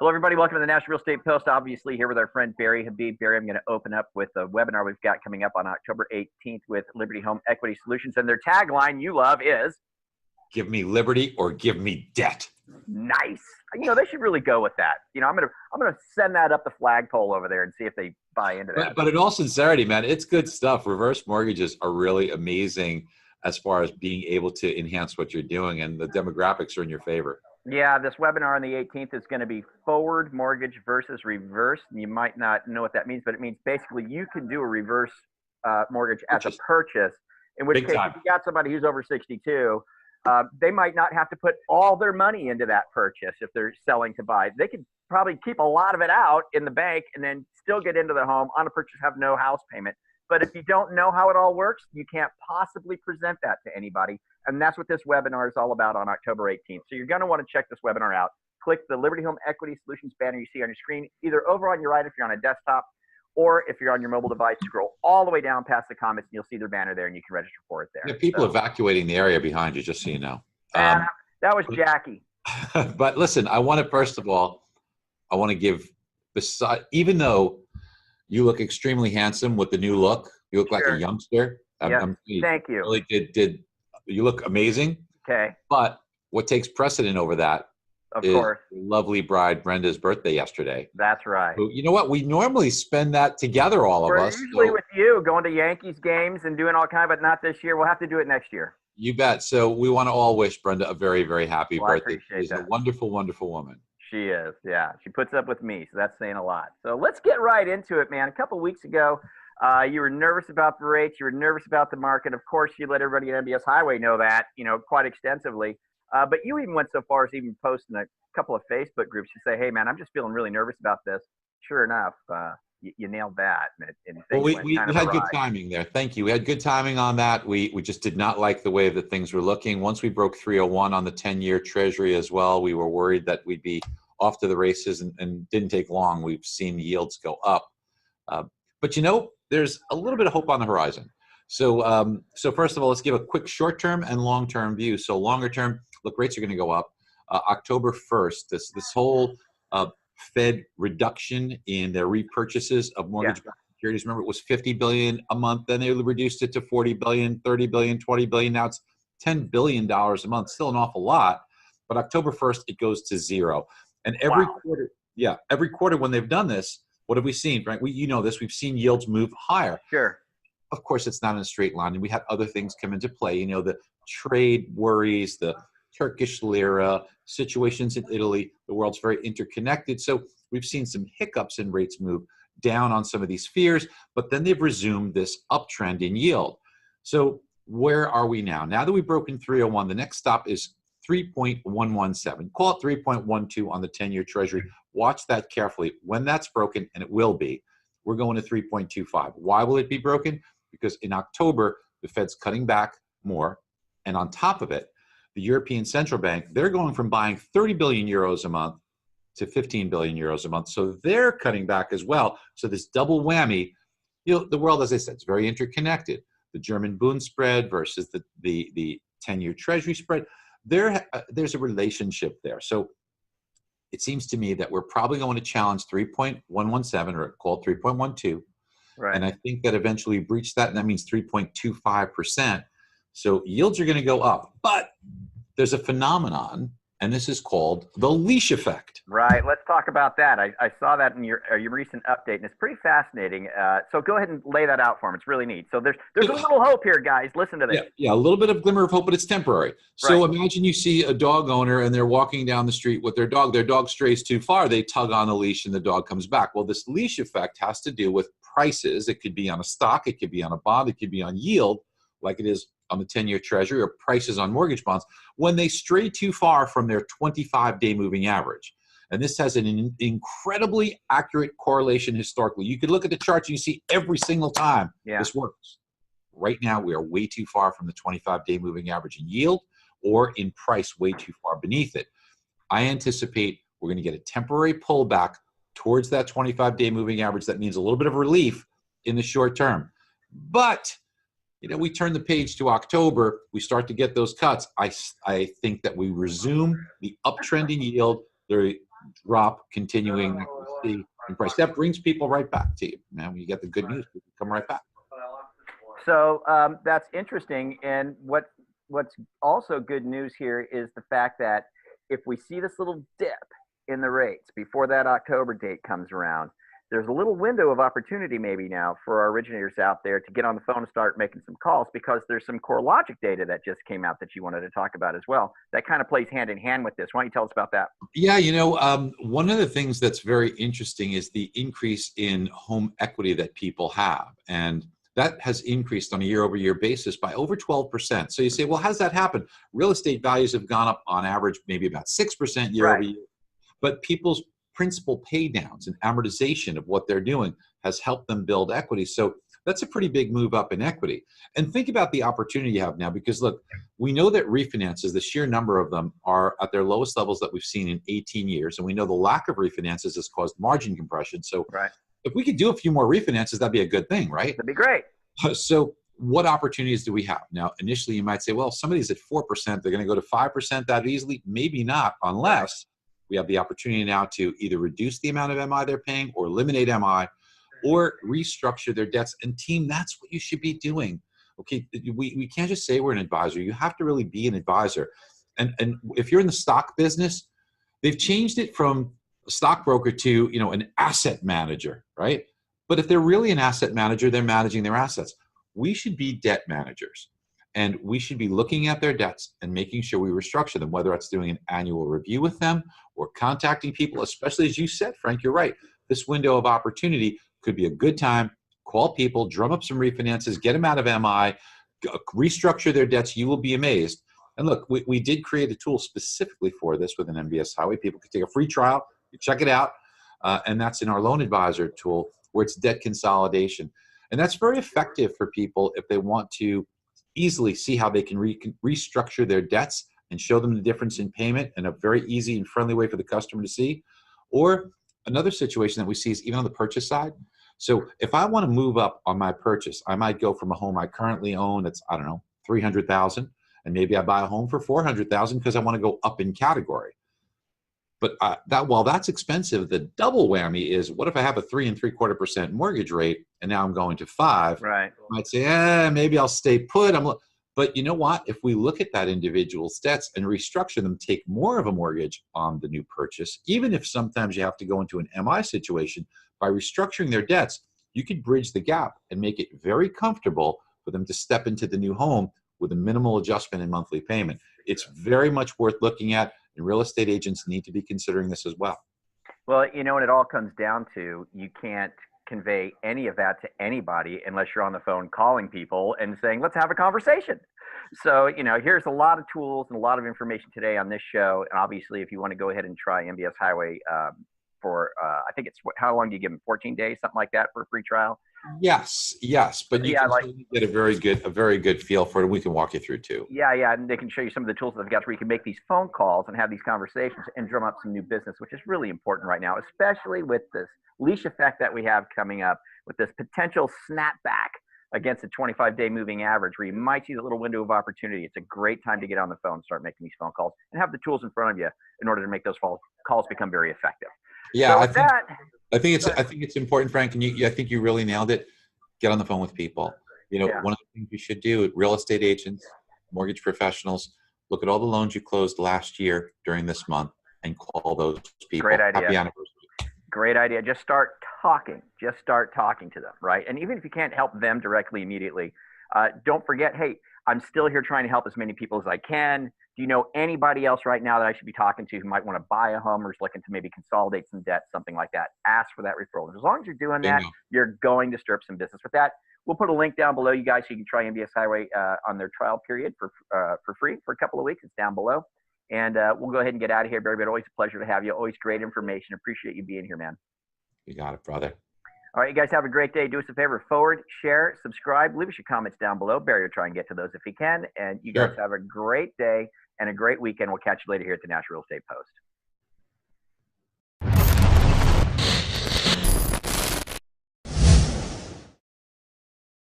Hello, everybody. Welcome to the National Real Estate Post. Obviously, here with our friend Barry Habib. Barry, I'm going to open up with a webinar we've got coming up on October 18th with Liberty Home Equity Solutions. And their tagline you love is, give me liberty or give me debt. Nice. You know, they should really go with that. You know, I'm gonna send that up the flagpole over there and see if they buy into that. But in all sincerity, man, it's good stuff. Reverse mortgages are really amazing as far as being able to enhance what you're doing, and the demographics are in your favor. Yeah, this webinar on the 18th is going to be forward mortgage versus reverse. You might not know what that means, but it means basically you can do a reverse mortgage as a purchase, in which case if you got somebody who's over 62, they might not have to put all their money into that purchase if they're selling to buy. They could probably keep a lot of it out in the bank and then still get into the home on a purchase, have no house payment. But if you don't know how it all works, you can't possibly present that to anybody. And that's what this webinar is all about on October 18th. So you're going to want to check this webinar out. Click the Liberty Home Equity Solutions banner you see on your screen, either over on your right if you're on a desktop, or if you're on your mobile device, scroll all the way down past the comments and you'll see their banner there and you can register for it there. Yeah, people evacuating the area behind you, just so you know. That was Jackie. But listen, I want to, first of all, I want to give, even though you look extremely handsome with the new look, you look like a youngster. Thank you. Really you look amazing. Okay. But what takes precedent over that is lovely bride Brenda's birthday yesterday. That's right. So, you know what? We normally spend that together, all of us. Usually with you, going to Yankees games and doing all kind, but not this year. We'll have to do it next year. You bet. So we want to all wish Brenda a very, very happy birthday. She's a wonderful, wonderful woman. She is. Yeah. She puts up with me, so that's saying a lot. So let's get right into it, man. A couple weeks ago, you were nervous about the rates. You were nervous about the market. Of course, you let everybody at MBS Highway know that, quite extensively. But you even went so far as even posting a couple of Facebook groups to say, hey, man, I'm just feeling really nervous about this. Sure enough, you nailed that. Well, we had good timing there. Thank you. We had good timing on that. We just did not like the way that things were looking. Once we broke 301 on the 10-year Treasury as well, we were worried that we'd be off to the races, and didn't take long. We've seen yields go up. But, there's a little bit of hope on the horizon. So first of all, let's give a quick short-term and long-term view. So longer term, look, rates are going to go up. October 1st, this whole Fed reduction in their repurchases of mortgage-backed securities. Remember, it was $50 billion a month. Then they reduced it to $40 billion, $30 billion, $20 billion. Now it's $10 billion a month. Still an awful lot. But October 1st, it goes to zero. And every quarter when they've done this, what have we seen, Frank? You know this. We've seen yields move higher. Sure. Of course, it's not in a straight line. And we had other things come into play. The trade worries, the Turkish lira, situations in Italy. The world's very interconnected. So we've seen some hiccups in rates move down on some of these fears, but then they've resumed this uptrend in yield. So where are we now? Now that we've broken 301, the next stop is 3.117. Call it 3.12 on the 10-year Treasury. Watch that carefully. When that's broken, and it will be, we're going to 3.25. Why will it be broken? Because in October, the Fed's cutting back more. And on top of it, the European Central Bank, they're going from buying 30 billion euros a month to 15 billion euros a month. So they're cutting back as well. So this double whammy, the world, as I said, it's very interconnected. The German Bund spread versus the 10-year Treasury spread. There's a relationship there. So it seems to me that we're probably going to challenge 3.117 or call it 3.12. Right. And I think that eventually breach that, and that means 3.25%. So yields are going to go up. But there's a phenomenon, and this is called the leash effect. Right. Let's talk about that. I saw that in your recent update, and it's pretty fascinating. So go ahead and lay that out for me. It's really neat. So there's a little hope here, guys. Listen to this. Yeah, a little bit of glimmer of hope, but it's temporary. So imagine you see a dog owner, and they're walking down the street with their dog. Their dog strays too far. They tug on the leash, and the dog comes back. Well, this leash effect has to do with prices. It could be on a stock. It could be on a bond. It could be on yield, like it is on the 10-year Treasury, or prices on mortgage bonds, when they stray too far from their 25-day moving average. And this has an incredibly accurate correlation historically. You could look at the charts and you see every single time this works. Right now, we are way too far from the 25-day moving average in yield, or in price way too far beneath it. I anticipate we're going to get a temporary pullback towards that 25-day moving average. That means a little bit of relief in the short term. But we turn the page to October, we start to get those cuts. I think that we resume the uptrend in yield. drop continuing that we see in price. That brings people right back to you. Now, when you get the good news, people come right back. So that's interesting. And what's also good news here is the fact that if we see this little dip in the rates before that October date comes around, there's a little window of opportunity maybe now for our originators out there to get on the phone and start making some calls, because there's some CoreLogic data that just came out that you wanted to talk about as well. That kind of plays hand in hand with this. Why don't you tell us about that? Yeah, one of the things that's very interesting is the increase in home equity that people have. And that has increased on a year-over-year basis by over 12%. So you say, well, how does that happen? Real estate values have gone up on average maybe about 6% year over year. But people's principal pay downs and amortization of what they're doing has helped them build equity. So that's a pretty big move up in equity. And think about the opportunity you have now, because look, we know that refinances, the sheer number of them, are at their lowest levels that we've seen in 18 years. And we know the lack of refinances has caused margin compression. So if we could do a few more refinances, that'd be a good thing, right? That'd be great. So what opportunities do we have? Now, initially you might say, well, if somebody's at 4%, they're going to go to 5% that easily. Maybe not, unless we have the opportunity now to either reduce the amount of MI they're paying or eliminate MI or restructure their debts. And team, that's what you should be doing. Okay, we can't just say we're an advisor. You have to really be an advisor. And if you're in the stock business, they've changed it from a stockbroker to, an asset manager, right? But if they're really an asset manager, they're managing their assets. We should be debt managers. And we should be looking at their debts and making sure we restructure them, whether it's doing an annual review with them or contacting people, especially as you said, Frank, you're right. This window of opportunity could be a good time. Call people, drum up some refinances, get them out of MI, restructure their debts. You will be amazed. And look, we did create a tool specifically for this with an MBS Highway. People can take a free trial, check it out, and that's in our loan advisor tool where it's debt consolidation. And that's very effective for people if they want to easily see how they can restructure their debts and show them the difference in payment in a very easy and friendly way for the customer to see. Or another situation that we see is even on the purchase side. So if I want to move up on my purchase, I might go from a home I currently own that's, I don't know, $300,000, and maybe I buy a home for $400,000 because I want to go up in category. But while that's expensive, the double whammy is, what if I have a 3 3/4% mortgage rate and now I'm going to 5? Right. I might say, maybe I'll stay put. But you know what? If we look at that individual's debts and restructure them, take more of a mortgage on the new purchase, even if sometimes you have to go into an MI situation, by restructuring their debts, you could bridge the gap and make it very comfortable for them to step into the new home with a minimal adjustment in monthly payment. It's very much worth looking at, and real estate agents need to be considering this as well. Well, when it all comes down to, you can't convey any of that to anybody unless you're on the phone calling people and saying, let's have a conversation. So, here's a lot of tools and a lot of information today on this show. And obviously, if you want to go ahead and try MBS Highway for, I think it's, how long do you give them? 14 days, something like that, for a free trial? Yes. But you can get a very good feel for it. And we can walk you through too. Yeah. And they can show you some of the tools that they've got where you can make these phone calls and have these conversations and drum up some new business, which is really important right now, especially with this leash effect that we have coming up, with this potential snapback against a 25-day moving average, where you might see the little window of opportunity. It's a great time to get on the phone, start making these phone calls, and have the tools in front of you in order to make those calls become very effective. Yeah, so I think it's important, Frank, and I think you really nailed it. Get on the phone with people. One of the things you should do, real estate agents, mortgage professionals, look at all the loans you closed last year during this month and call those people. Great idea. Happy anniversary. Great idea. Just start talking to them, right? And even if you can't help them directly immediately, don't forget, hey, I'm still here trying to help as many people as I can. Do you know anybody else right now that I should be talking to who might want to buy a home or is looking to maybe consolidate some debt, something like that? Ask for that referral. And as long as you're doing that, you're going to stir up some business. With that, we'll put a link down below, you guys, so you can try MBS Highway on their trial period for free for a couple of weeks. It's down below. And we'll go ahead and get out of here, Barry. But always a pleasure to have you. Always great information. Appreciate you being here, man. You got it, brother. All right, you guys have a great day. Do us a favor, forward, share, subscribe, leave us your comments down below. Barry will try and get to those if he can. And you guys have a great day and a great weekend. We'll catch you later here at the National Real Estate Post.